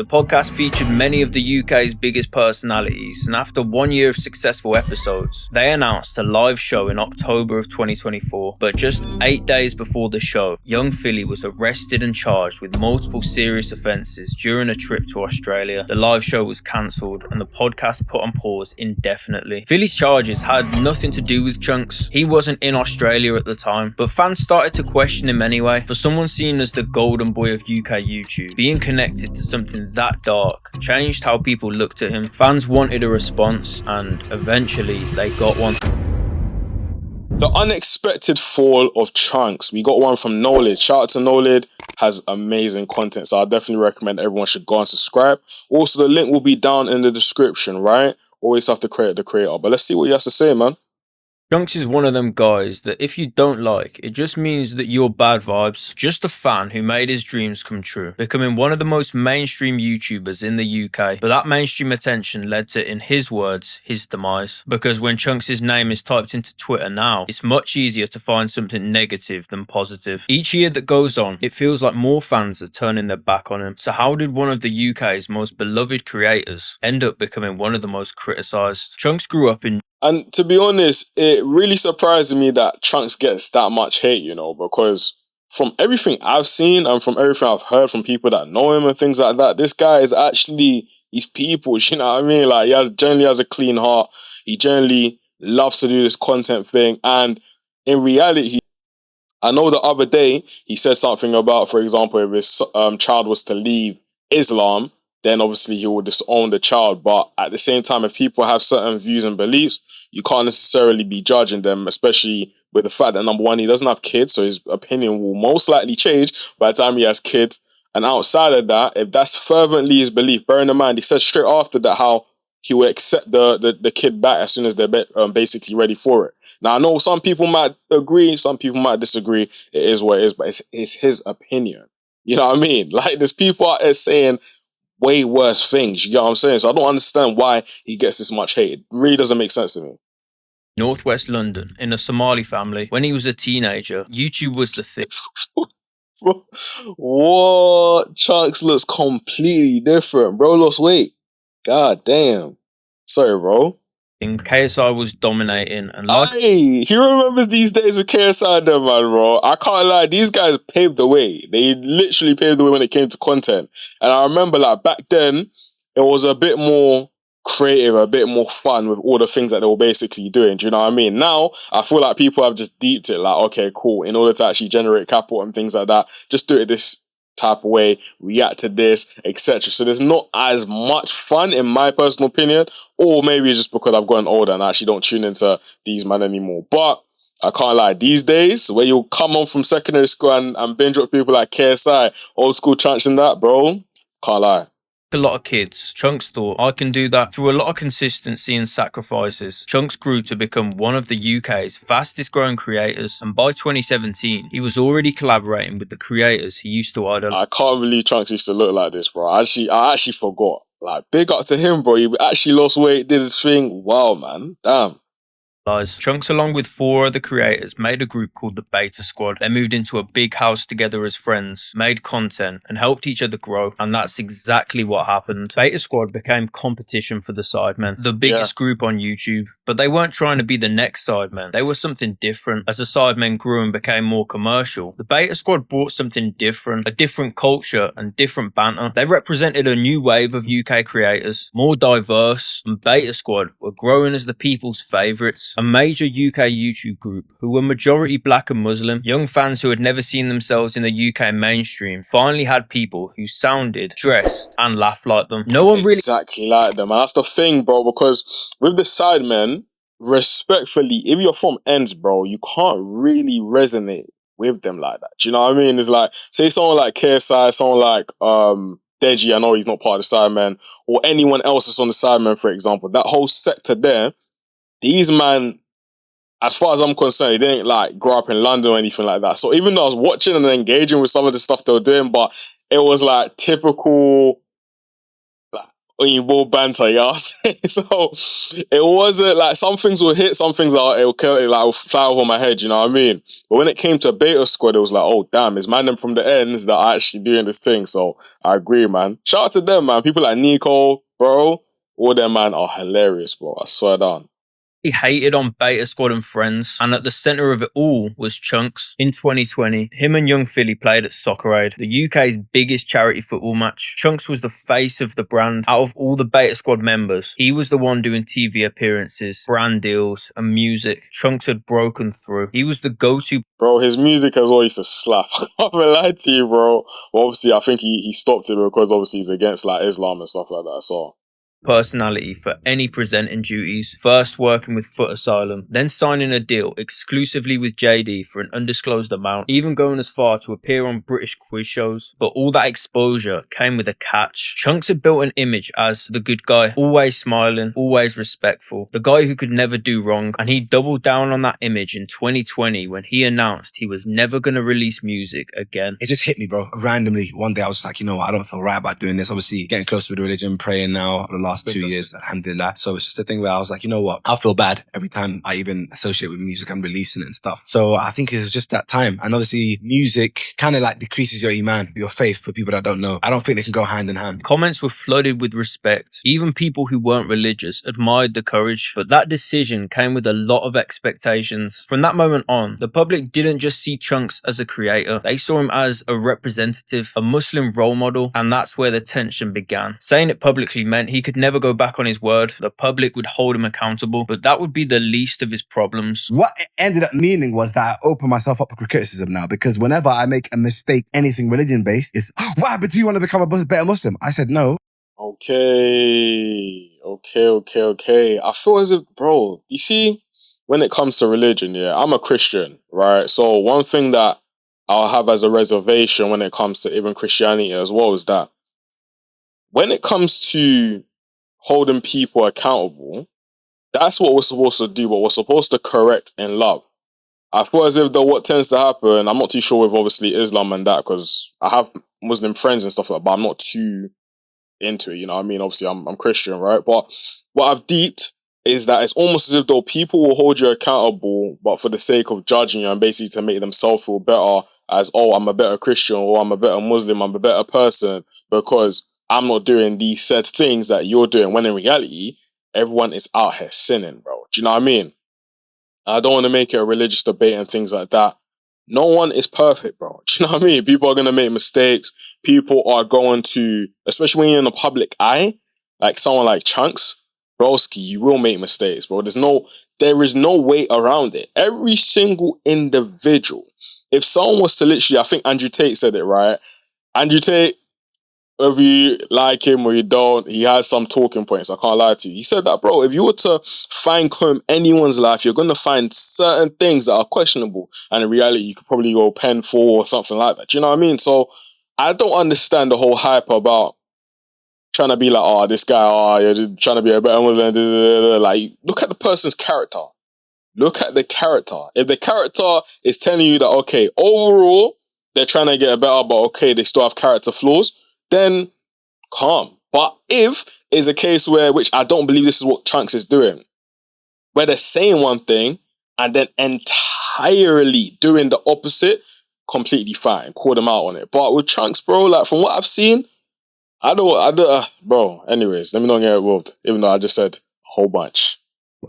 The podcast featured many of the UK's biggest personalities, and after 1 year of successful episodes, they announced a live show in October of 2024. But just 8 days before the show, young Philly was arrested and charged with multiple serious offences during a trip to Australia. The live show was cancelled and the podcast put on pause indefinitely. Philly's charges had nothing to do with Chunkz. He wasn't in Australia at the time, but fans started to question him anyway. For someone seen as the golden boy of UK YouTube, being connected to something that dark changed how people looked at him. Fans wanted a response, and eventually they got one. The unexpected fall of Chunkz. We got one from Nolid. Shout out to Nolid. Has amazing content, so I definitely recommend everyone should go and subscribe. Also, the link will be down in the description, right? Always have to credit the creator. But let's see what he has to say, man. Chunkz is one of them guys that if you don't like, it just means that you're bad vibes. Just a fan who made his dreams come true, becoming one of the most mainstream YouTubers in the UK. But that mainstream attention led to, in his words, his demise. Because when Chunkz' name is typed into Twitter now, it's much easier to find something negative than positive. Each year that goes on, it feels like more fans are turning their back on him. So how did one of the UK's most beloved creators end up becoming one of the most criticised? Chunkz grew up in... And to be honest, it really surprises me that Chunkz gets that much hate, you know, because from everything I've seen and from everything I've heard from people that know him and things like that, this guy is actually, he's people, you know what I mean? Like, generally has a clean heart. He generally loves to do this content thing. And in reality, I know the other day he said something about, for example, if his child was to leave Islam, then obviously he will disown the child. But at the same time, if people have certain views and beliefs, you can't necessarily be judging them, especially with the fact that, number one, he doesn't have kids, so his opinion will most likely change by the time he has kids. And outside of that, if that's fervently his belief, bearing in mind, he said straight after that how he will accept the kid back as soon as they're basically ready for it. Now, I know some people might agree, some people might disagree. It is what it is, but it's his opinion. You know what I mean? Like, there's people out there saying way worse things, you get what I'm saying? So I don't understand why he gets this much hate. It really doesn't make sense to me. Northwest London, in a Somali family. When he was a teenager, YouTube was the thing. Bro, what? Chunkz looks completely different. Bro lost weight. God damn. Sorry, bro. KSI was dominating, and hey, he remembers these days of KSI though, man, bro. I can't lie, these guys paved the way. They literally paved the way when it came to content. And I remember, like, back then, it was a bit more creative, a bit more fun with all the things that they were basically doing. Do you know what I mean? Now, I feel like people have just deeped it, like, okay, cool. In order to actually generate capital and things like that, just do it this type of way, react to this, etc. So there's not as much fun, in my personal opinion, or maybe it's just because I've gotten older and I actually don't tune into these men anymore. But I can't lie, these days, where you'll come on from secondary school and binge with people like KSI, old school Chunkz and that, bro, can't lie. A lot of kids. Chunkz thought, I can do that. Through a lot of consistency and sacrifices, Chunkz grew to become one of the UK's fastest growing creators, and by 2017 he was already collaborating with the creators he used to idolize. I can't believe Chunkz used to look like this, bro. I actually forgot. Like, big up to him, bro. He actually lost weight, did his thing. Wow, man. Damn. Chunkz, along with 4 other creators, made a group called the Beta Squad. They moved into a big house together as friends, made content, and helped each other grow, and that's exactly what happened. Beta Squad became competition for the Sidemen, the biggest group on YouTube, but they weren't trying to be the next Sidemen. They were something different. As the Sidemen grew and became more commercial, the Beta Squad brought something different, a different culture and different banter. They represented a new wave of UK creators, more diverse, and Beta Squad were growing as the people's favourites. A major UK YouTube group who were majority black and Muslim. Young fans who had never seen themselves in the UK mainstream finally had people who sounded, dressed, and laughed like them. No one really exactly like them, and that's the thing, bro, because with the Sidemen, respectfully, if you're from ends, bro, you can't really resonate with them like that. Do you know what I mean? It's like, say someone like KSI, someone like Deji, I know he's not part of the Sidemen, or anyone else that's on the Sidemen, for example, that whole sector there, these man, as far as I'm concerned, they didn't like grow up in London or anything like that. So even though I was watching and engaging with some of the stuff they were doing, but it was like typical, like, ball banter, you know what I'm saying? So it wasn't like some things will hit, some things it'll fly over my head, you know what I mean? But when it came to Beta Squad, it was like, oh damn, it's man them from the ends that are actually doing this thing. So I agree, man. Shout out to them, man. People like Nico, bro, all them man are hilarious, bro. I swear down. He hated on Beta Squad and Friends, and at the centre of it all was Chunkz. In 2020, him and Young Philly played at Soccer Aid, the UK's biggest charity football match. Chunkz was the face of the brand. Out of all the Beta Squad members, he was the one doing TV appearances, brand deals, and music. Chunkz had broken through. He was the go-to. Bro, his music as well used to slap. I can't even lie to you, bro. Well, obviously, I think he stopped it because obviously he's against like Islam and stuff like that, so... personality for any presenting duties, first working with Foot Asylum, then signing a deal exclusively with JD for an undisclosed amount, even going as far to appear on British quiz shows. But all that exposure came with a catch. Chunkz had built an image as the good guy, always smiling, always respectful, the guy who could never do wrong, and he doubled down on that image in 2020 when he announced he was never going to release music again. It just hit me, bro. Randomly, one day I was like, you know what, I don't feel right about doing this. Obviously, getting closer with the religion, praying now for the last 2 years, alhamdulillah. So it's just a thing where I was like, you know what, I'll feel bad every time I even associate with music and releasing it and stuff. So I think it was just that time. And obviously music kind of like decreases your iman, your faith, for people that don't know. I don't think they can go hand in hand. Comments were flooded with respect. Even people who weren't religious admired the courage, but that decision came with a lot of expectations. From that moment on, the public didn't just see Chunkz as a creator, they saw him as a representative, a Muslim role model, and that's where the tension began. Saying it publicly meant he could never go back on his word. The public would hold him accountable, but that would be the least of his problems. What it ended up meaning was that I open myself up for criticism now, because whenever I make a mistake, anything religion based, is what happened? Do you want to become a better Muslim? I said no. Okay. I feel as if, bro, you see, when it comes to religion, yeah, I'm a Christian, right? So one thing that I'll have as a reservation when it comes to even Christianity as well is that when it comes to holding people accountable, that's what we're supposed to do, but we're supposed to correct in love. I feel as if though what tends to happen, I'm not too sure with obviously Islam and that, because I have Muslim friends and stuff like that, but I'm not too into it, you know what I mean? Obviously I'm Christian, right? But what I've deeped is that it's almost as if though people will hold you accountable, but for the sake of judging you and basically to make themselves feel better as, oh, I'm a better Christian, or I'm a better Muslim, I'm a better person, because I'm not doing these said things that you're doing, when in reality, everyone is out here sinning, bro. Do you know what I mean? I don't want to make it a religious debate and things like that. No one is perfect, bro. Do you know what I mean? People are going to make mistakes. People are going to, especially when you're in the public eye, like someone like Chunkz, broski, you will make mistakes, bro. There is no way around it. Every single individual, if someone was to literally, I think Andrew Tate said it, right? Andrew Tate, whether you like him or you don't, he has some talking points, I can't lie to you. He said that, bro, if you were to fine comb anyone's life, you're going to find certain things that are questionable. And in reality, you could probably go pen 4 or something like that. Do you know what I mean? So I don't understand the whole hype about trying to be like, oh, this guy, oh, you're trying to be a better Muslim. Like, look at the person's character. Look at the character. If the character is telling you that, okay, overall, they're trying to get better, but okay, they still have character flaws, then calm. But if it's a case where, which I don't believe this is what Chunkz is doing, where they're saying one thing and then entirely doing the opposite, completely fine. Call them out on it. But with Chunkz, bro, like from what I've seen, bro, anyways, let me not get involved, even though I just said a whole bunch.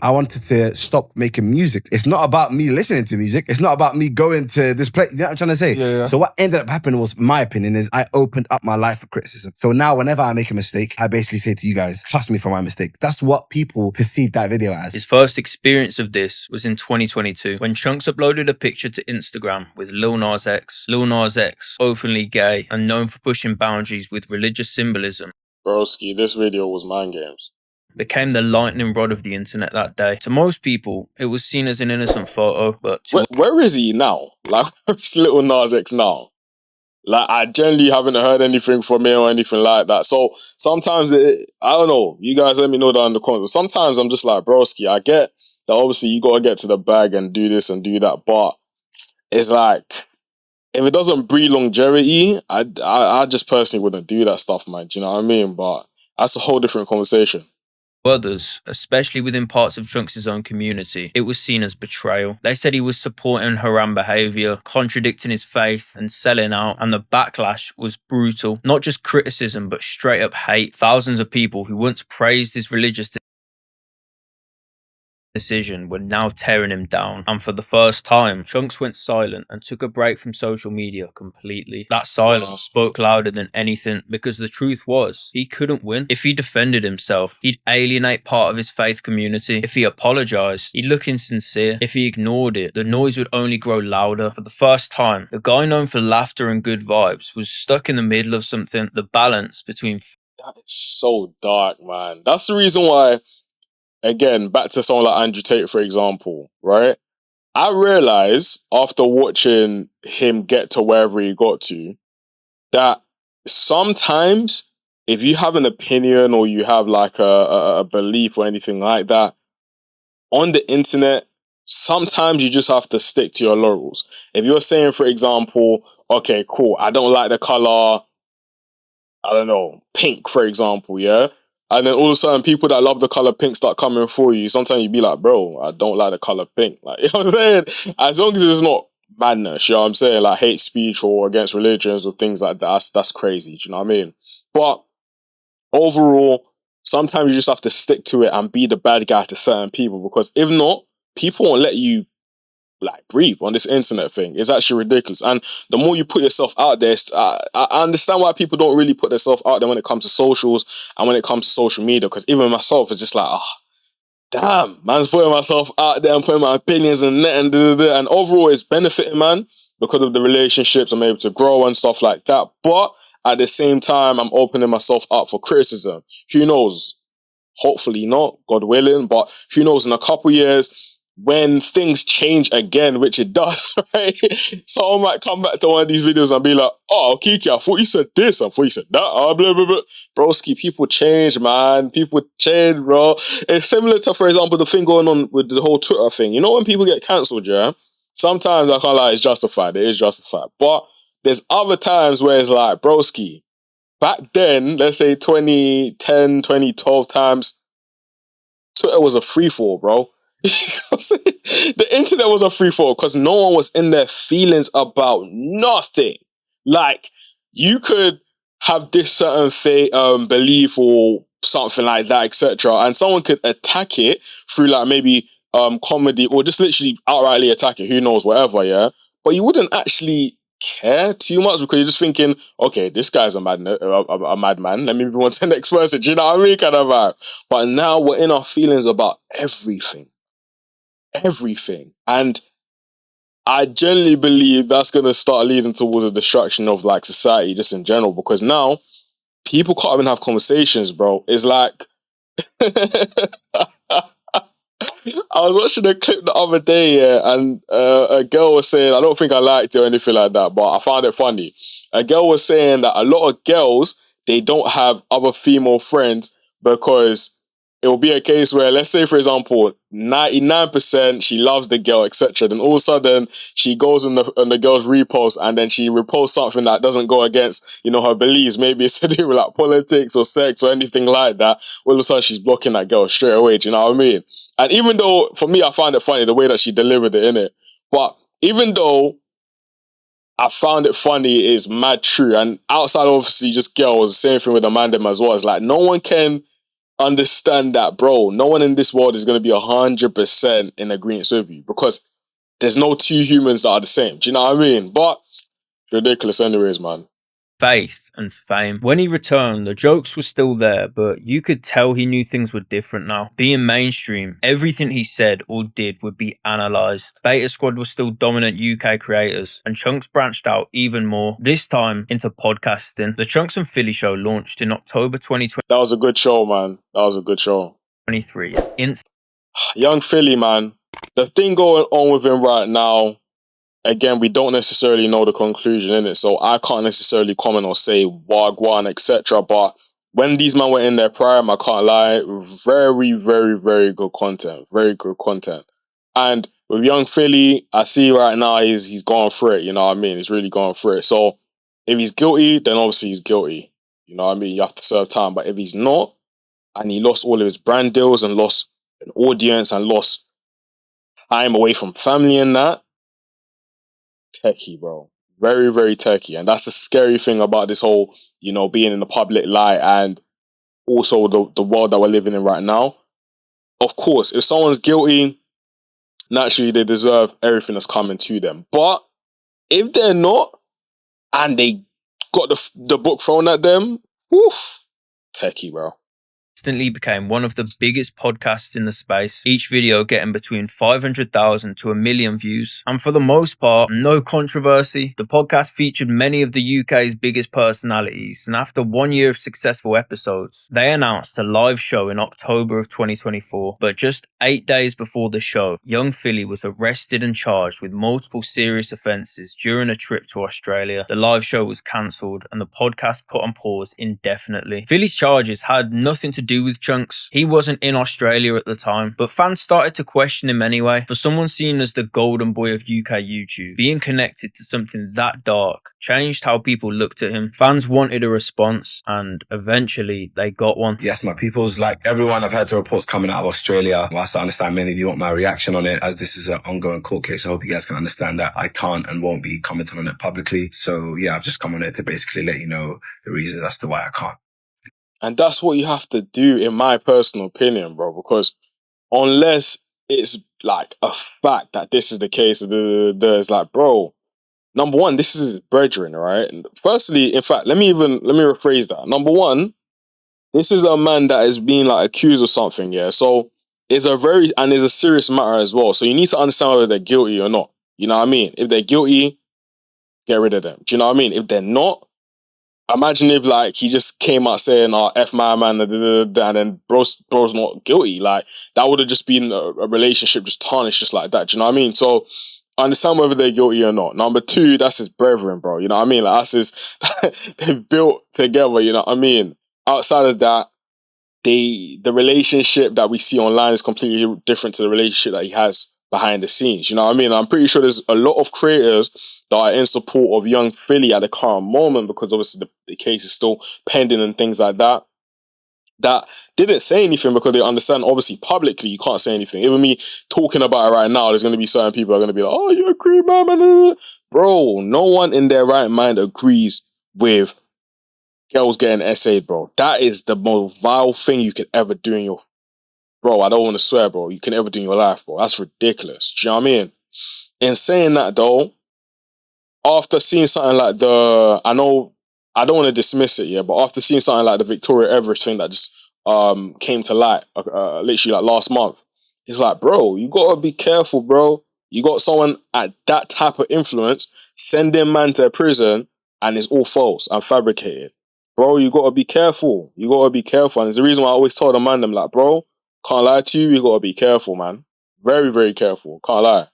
I wanted to stop making music. It's not about me listening to music. It's not about me going to this place. You know what I'm trying to say? Yeah. So what ended up happening was, my opinion is, I opened up my life for criticism. So now whenever I make a mistake, I basically say to you guys, trust me for my mistake. That's what people perceive that video as. His first experience of this was in 2022 when Chunkz uploaded a picture to Instagram with Lil Nas X. Lil Nas X, openly gay and known for pushing boundaries with religious symbolism, Broski, this video was mind games. Became the lightning rod of the internet that day. To most people, it was seen as an innocent photo, but where is he now? Like, where is Lil Nas X now? Like, I generally haven't heard anything from him or anything like that. So sometimes, I don't know. You guys let me know down in the comments. But sometimes I'm just like, broski, I get that obviously you got to get to the bag and do this and do that. But it's like, if it doesn't breed longevity, I just personally wouldn't do that stuff, man. Do you know what I mean? But that's a whole different conversation. Others, especially within parts of Chunkz' own community, it was seen as betrayal. They said he was supporting haram behaviour, contradicting his faith, and selling out, and the backlash was brutal. Not just criticism, but straight up hate. Thousands of people who once praised his religious decision were now tearing him down, and for the first time, Chunkz went silent and took a break from social media completely. That silence spoke louder than anything, because the truth was, he couldn't win. If he defended himself, he'd alienate part of his faith community. If he apologized, he'd look insincere. If he ignored it, the noise would only grow louder. For the first time, the guy known for laughter and good vibes was stuck in the middle of something. The balance between That is so dark, man. That's the reason why, again, back to someone like Andrew Tate, for example, right? I realized after watching him get to wherever he got to, that sometimes if you have an opinion or you have like a belief or anything like that, on the internet, sometimes you just have to stick to your laurels. If you're saying, for example, okay, cool, I don't like the color, I don't know, pink, for example, yeah? And then all of a sudden, people that love the color pink start coming for you. Sometimes you be like, bro, I don't like the color pink. Like, you know what I'm saying? As long as it's not madness, you know what I'm saying? Like hate speech or against religions or things like that, that's crazy, do you know what I mean? But overall, sometimes you just have to stick to it and be the bad guy to certain people, because if not, people won't let you like breathe on this internet thing. It's actually ridiculous. And the more you put yourself out there, I understand why people don't really put themselves out there when it comes to socials and when it comes to social media, because even myself is just like, damn, man's putting myself out there and putting my opinions and that and overall it's benefiting, man, because of the relationships I'm able to grow and stuff like that. But at the same time, I'm opening myself up for criticism. Who knows? Hopefully not, God willing, but who knows, in a couple years, when things change again, which it does, right? Someone might come back to one of these videos and be like, oh, Okiki, I thought you said this, I thought you said that, blah, blah, blah. Broski, people change, man. People change, bro. It's similar to, for example, the thing going on with the whole Twitter thing. You know when people get cancelled, yeah? Sometimes I can't lie, it's justified. It is justified. But there's other times where it's like, broski, back then, let's say 2010, 2012 times, Twitter was a free-for-all, bro. The internet was a free-for-all because no one was in their feelings about nothing. Like, you could have this certain belief or something like that, etc., and someone could attack it through like maybe comedy or just literally outrightly attack it, who knows, whatever, yeah? But you wouldn't actually care too much because you're just thinking, okay, this guy's a madman. Let me move on to the next person. Do you know what I mean? Kind of vibe. But now we're in our feelings about everything. Everything. And I genuinely believe that's going to start leading towards the destruction of like society just in general, because now people can't even have conversations, bro. It's like I was watching a clip the other day, yeah, and a girl was saying, I don't think I liked it or anything like that, but I found it funny. A girl was saying that a lot of girls, they don't have other female friends because it will be a case where, let's say, for example, 99% she loves the girl, etc. Then all of a sudden, she goes on the girl's repost and then she reposts something that doesn't go against, you know, her beliefs. Maybe it's to do with like politics or sex or anything like that. All of a sudden, she's blocking that girl straight away. Do you know what I mean? And even though, for me, I find it funny the way that she delivered it, innit? But even though I found it funny, it's mad true. And outside, obviously, just girls, the same thing with the man them as well. It's like, no one can understand that, bro. No one in this world is going to be 100% in agreement with you because there's no two humans that are the same. Do you know what I mean? But ridiculous anyways, man. faith and fame. When he returned, the jokes were still there, but you could tell he knew things were different now. Being mainstream, everything he said or did would be analysed. Beta Squad was still dominant UK creators, and Chunkz branched out even more, this time into podcasting. The Chunkz and Philly show launched in October 2023. That was a good show, man. That was a good show. Young Philly, man. The thing going on with him right now, again, we don't necessarily know the conclusion in it, so I can't necessarily comment or say wagwan, etc. But when these men were in their prime, I can't lie, very, very, very good content. Very good content. And with Young Philly, I see right now he's going for it, you know what I mean? He's really going for it. So if he's guilty, then obviously he's guilty. You know what I mean? You have to serve time. But if he's not, and he lost all of his brand deals and lost an audience and lost time away from family and that, techie, bro. Very, very techie. And that's the scary thing about this whole, being in the public light and also the world that we're living in right now. Of course, if someone's guilty, naturally they deserve everything that's coming to them. But if they're not, and they got the book thrown at them, woof, techie, bro. Instantly became one of the biggest podcasts in the space, each video getting between 500,000 to 1 million views. And for the most part, no controversy. The podcast featured many of the UK's biggest personalities, and after 1 year of successful episodes, they announced a live show in October of 2024. But just 8 days before the show, young Philly was arrested and charged with multiple serious offences during a trip to Australia. The live show was cancelled and the podcast put on pause indefinitely. Philly's charges had nothing to do with Chunkz. He wasn't in Australia at the time, but fans started to question him anyway. For someone seen as the golden boy of UK YouTube, being connected to something that dark changed how people looked at him. Fans wanted a response, and eventually they got one. Yes, my people's, like everyone, I've heard the reports coming out of Australia. Whilst I understand many of you want my reaction on it, as this is an ongoing court case, I hope you guys can understand that I can't and won't be commenting on it publicly. So yeah, I've just come on it to basically let you know the reasons as to why I can't. And that's what you have to do, in my personal opinion, bro, because unless it's like a fact that this is the case, it's like, bro, number one, this is his brethren, right? And firstly, in fact, let me rephrase that. Number one, this is a man that is being like accused of something, yeah? So it's a serious matter as well. So you need to understand whether they're guilty or not. You know what I mean? If they're guilty, get rid of them. Do you know what I mean? If they're not, imagine if like he just came out saying, F my man, and then bro's not guilty. Like, that would have just been a relationship just tarnished just like that. Do you know what I mean? So I understand whether they're guilty or not. Number two, that's his brethren, bro. You know what I mean? Like, that's his, they've built together, you know what I mean? Outside of that, the relationship that we see online is completely different to the relationship that he has behind the scenes. You know what I mean? I'm pretty sure there's a lot of creators that are in support of young Philly at the current moment, because obviously the case is still pending and things like that, that didn't say anything because they understand, obviously, publicly, you can't say anything. Even me talking about it right now, there's going to be certain people who are going to be like, oh, you agree, man? Bro, no one in their right mind agrees with girls getting essayed, bro. That is the most vile thing you could ever do in your... Bro, I don't want to swear, bro. You can ever do in your life, bro. That's ridiculous. Do you know what I mean? In saying that, though, after seeing something like I know I don't want to dismiss it, yeah, but after seeing something like the Victoria Everest thing that just came to light literally like last month, it's like, bro, you gotta be careful, bro. You got someone at that type of influence sending man to prison and it's all false and fabricated. Bro, you gotta be careful. You gotta be careful. And there's the reason why I always tell the man, them like, bro, can't lie to you, you gotta be careful, man. Very, very careful. Can't lie.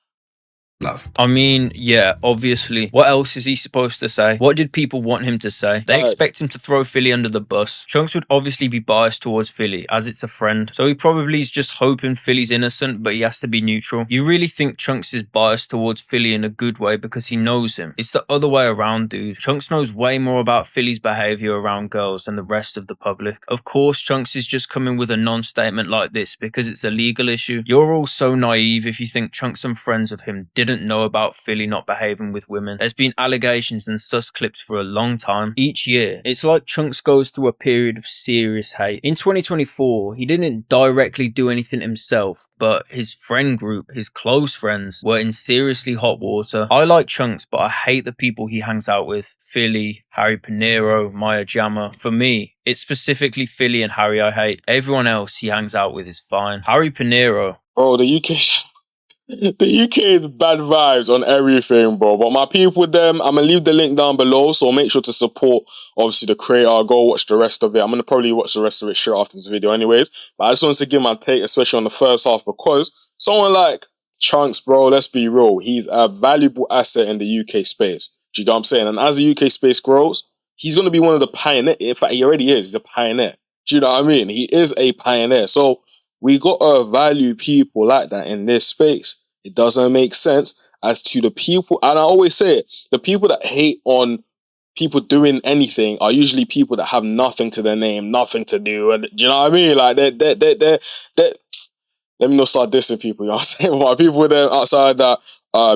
Love. I mean, yeah, obviously. What else is he supposed to say? What did people want him to say? They expect him to throw Philly under the bus. Chunkz would obviously be biased towards Philly, as it's a friend. So he probably is just hoping Philly's innocent, but he has to be neutral. You really think Chunkz is biased towards Philly in a good way because he knows him? It's the other way around, dude. Chunkz knows way more about Philly's behaviour around girls than the rest of the public. Of course, Chunkz is just coming with a non-statement like this because it's a legal issue. You're all so naive if you think Chunkz and friends of him didn't know about Philly not behaving with women. There's been allegations and sus clips for a long time. Each year, it's like Chunkz goes through a period of serious hate. In 2024, he didn't directly do anything himself, but his friend group, his close friends, were in seriously hot water. I like Chunkz, but I hate the people he hangs out with. Philly, Harry Pinero, Maya Jama. For me, it's specifically Philly and Harry I hate. Everyone else he hangs out with is fine. Harry Pinero. Bro, the UK... The UK is bad vibes on everything, bro. But my people with them, I'm going to leave the link down below, so make sure to support, obviously, the creator. Go watch the rest of it. I'm going to probably watch the rest of it straight after this video anyways. But I just wanted to give my take, especially on the first half, because someone like Chunkz, bro, let's be real, he's a valuable asset in the UK space. Do you get what I'm saying? And as the UK space grows, he's going to be one of the pioneers. In fact, he already is. He's a pioneer. Do you know what I mean? He is a pioneer. So we got to value people like that in this space. It doesn't make sense as to the people, and I always say it, the people that hate on people doing anything are usually people that have nothing to their name, nothing to do. And do you know what I mean? Like they're let me not start dissing people, you know what I'm saying? But people there outside that,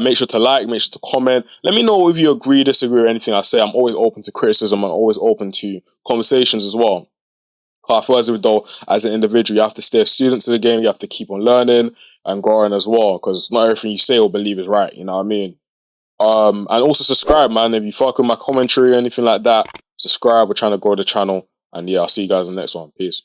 make sure to like, make sure to comment. Let me know if you agree, disagree with anything I say. I'm always open to criticism. I'm always open to conversations as well. I feel as if though, as an individual, you have to stay a student to the game. You have to keep on learning and growing as well, because not everything you say or believe is right. You know what I mean? And also subscribe, man. If you fuck with my commentary or anything like that, subscribe. We're trying to grow the channel. And yeah, I'll see you guys in the next one. Peace.